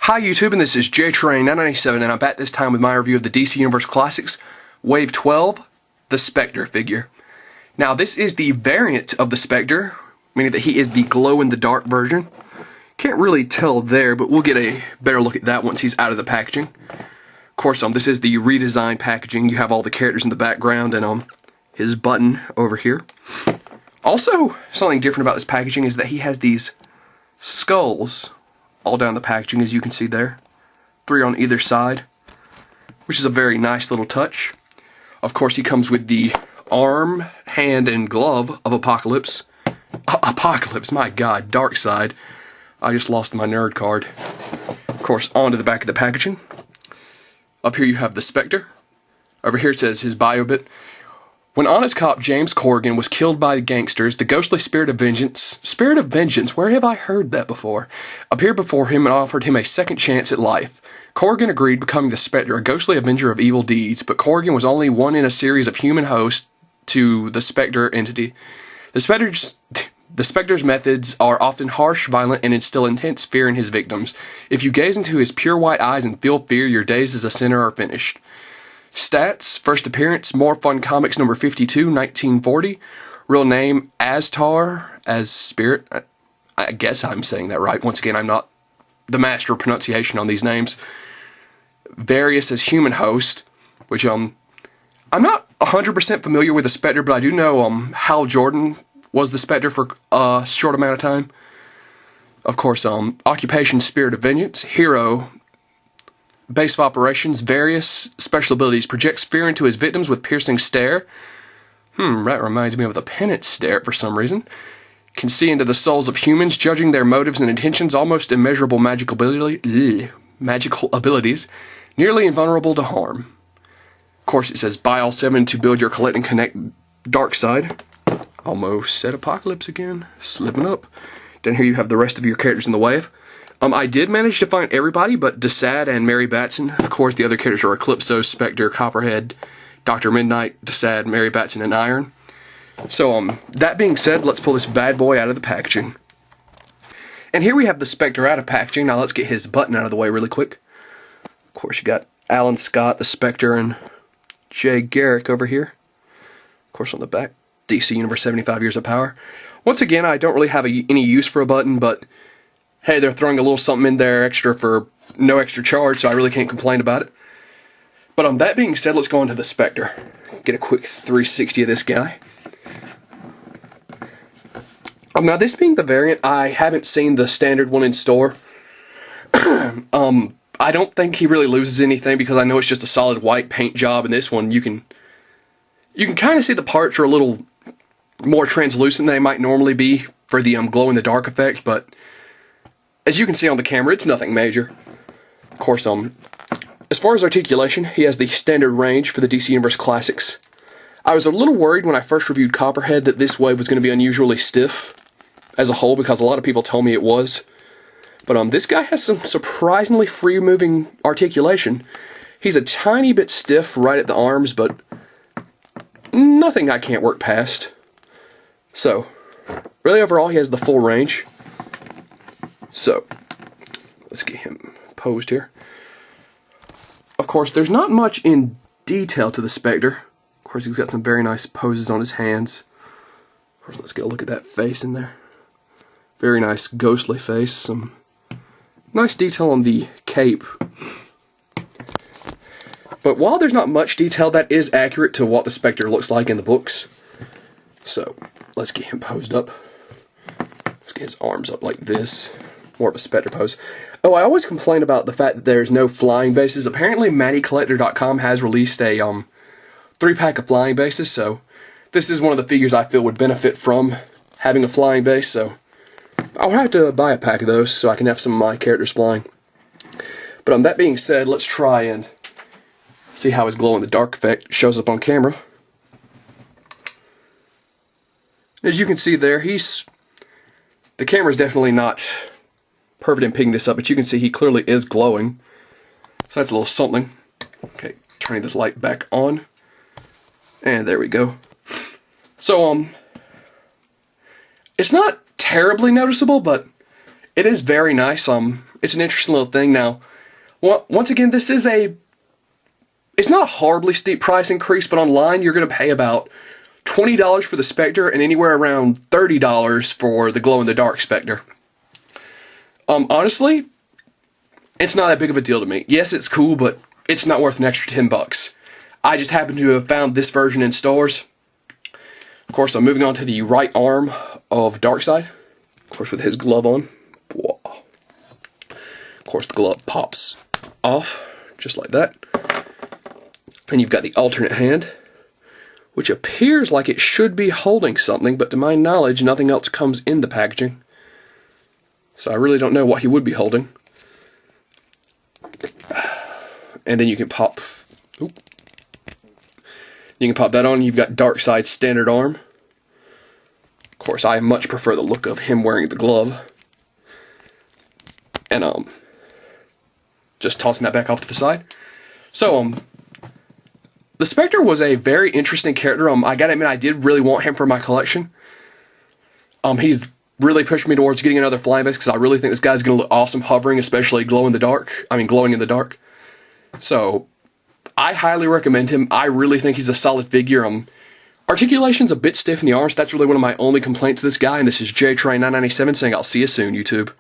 Hi YouTube, and this is JTrain997, and I'm back this time with my review of the DC Universe Classics Wave 12, the Spectre figure. Now this is the variant of the Spectre, meaning that he is the glow-in-the-dark version. Can't really tell there, but we'll get a better look at that once he's out of the packaging. Of course, this is the redesigned packaging. You have all the characters in the background and his button over here. Also, something different about this packaging is that he has these skulls all down the packaging, as you can see there. 3 on either side, which is a very nice little touch. Of course, he comes with the arm, hand, and glove of Apocalypse. Apocalypse, my god, Darkseid. I just lost my nerd card. Of course, onto the back of the packaging. Up here you have the Spectre. Over here it says his bio bit. When honest cop James Corrigan was killed by the gangsters, the ghostly spirit of vengeance, where have I heard that before, appeared before him and offered him a second chance at life. Corrigan agreed, becoming the Spectre, a ghostly avenger of evil deeds, but Corrigan was only one in a series of human hosts to the Spectre entity. The Spectre's methods are often harsh, violent, and instill intense fear in his victims. If you gaze into his pure white eyes and feel fear, your days as a sinner are finished. Stats: first appearance, More Fun Comics number 52, 1940. Real name, Astar, as Spirit. I guess I'm saying that right. Once again, I'm not the master of pronunciation on these names. Various as human host, which, I'm not 100% familiar with the Spectre, but I do know, Hal Jordan was the Spectre for a short amount of time. Of course, occupation, Spirit of Vengeance. Hero, base of operations, various special abilities, projects fear into his victims with piercing stare. That reminds me of the Penance Stare for some reason. Can see into the souls of humans, judging their motives and intentions, almost immeasurable magical abilities, nearly invulnerable to harm. Of course, it says buy all 7 to build your collect and connect Darkseid. Almost said Apocalypse again, slipping up. Then here you have the rest of your characters in the wave. I did manage to find everybody but Desad and Mary Batson. Of course, the other characters are Eclipso, Spectre, Copperhead, Dr. Midnight, Desad, Mary Batson, and Iron. So, that being said, let's pull this bad boy out of the packaging. And here we have the Spectre out of packaging. Now let's get his button out of the way really quick. Of course, you got Alan Scott, the Spectre, and Jay Garrick over here. Of course, on the back, DC Universe 75 Years of Power. Once again, I don't really have any use for a button, but hey, they're throwing a little something in there extra for no extra charge, so I really can't complain about it. But that being said, let's go into the Spectre. Get a quick 360 of this guy. Now, this being the variant, I haven't seen the standard one in store. I don't think he really loses anything because I know it's just a solid white paint job, and this one you can kind of see the parts are a little more translucent than they might normally be for the glow-in-the-dark effect, but as you can see on the camera, it's nothing major. Of course, as far as articulation, he has the standard range for the DC Universe Classics. I was a little worried when I first reviewed Copperhead that this wave was going to be unusually stiff as a whole, because a lot of people told me it was. But this guy has some surprisingly free-moving articulation. He's a tiny bit stiff right at the arms, but nothing I can't work past. So, really overall, he has the full range. So, let's get him posed here. Of course, there's not much in detail to the Spectre. Of course, he's got some very nice poses on his hands. Of course, let's get a look at that face in there. Very nice ghostly face. Some nice detail on the cape. But while there's not much detail, that is accurate to what the Spectre looks like in the books. So, let's get him posed up. Let's get his arms up like this. More of a Spectre pose. Oh, I always complain about the fact that there's no flying bases. Apparently, MattyCollector.com has released a 3-pack of flying bases, so this is one of the figures I feel would benefit from having a flying base, so I'll have to buy a pack of those so I can have some of my characters flying. But that being said, let's try and see how his glow-in-the-dark effect shows up on camera. As you can see there, the camera's definitely not perfect in picking this up, but you can see he clearly is glowing. So that's a little something. Okay, turning this light back on. And there we go. So, it's not terribly noticeable, but it is very nice. It's an interesting little thing. Now, once again, this is it's not a horribly steep price increase, but online you're going to pay about $20 for the Spectre and anywhere around $30 for the glow-in-the-dark Spectre. Honestly, it's not that big of a deal to me. Yes, it's cool, but it's not worth an extra $10. I just happen to have found this version in stores. Of course, I'm moving on to the right arm of Darkseid. Of course, with his glove on. Whoa. Of course, the glove pops off, just like that. And you've got the alternate hand, which appears like it should be holding something, but to my knowledge, nothing else comes in the packaging. So I really don't know what he would be holding. And then you can pop... Oop. You can pop that on. You've got Darkseid's standard arm. Of course, I much prefer the look of him wearing the glove. And just tossing that back off to the side. So the Spectre was a very interesting character. I gotta admit, I did really want him for my collection. He's really pushed me towards getting another flying vest because I really think this guy's gonna look awesome hovering, especially glowing in the dark. So I highly recommend him. I really think he's a solid figure. Articulation's a bit stiff in the arms. That's really one of my only complaints to this guy. And this is JTrain997 saying I'll see you soon, YouTube.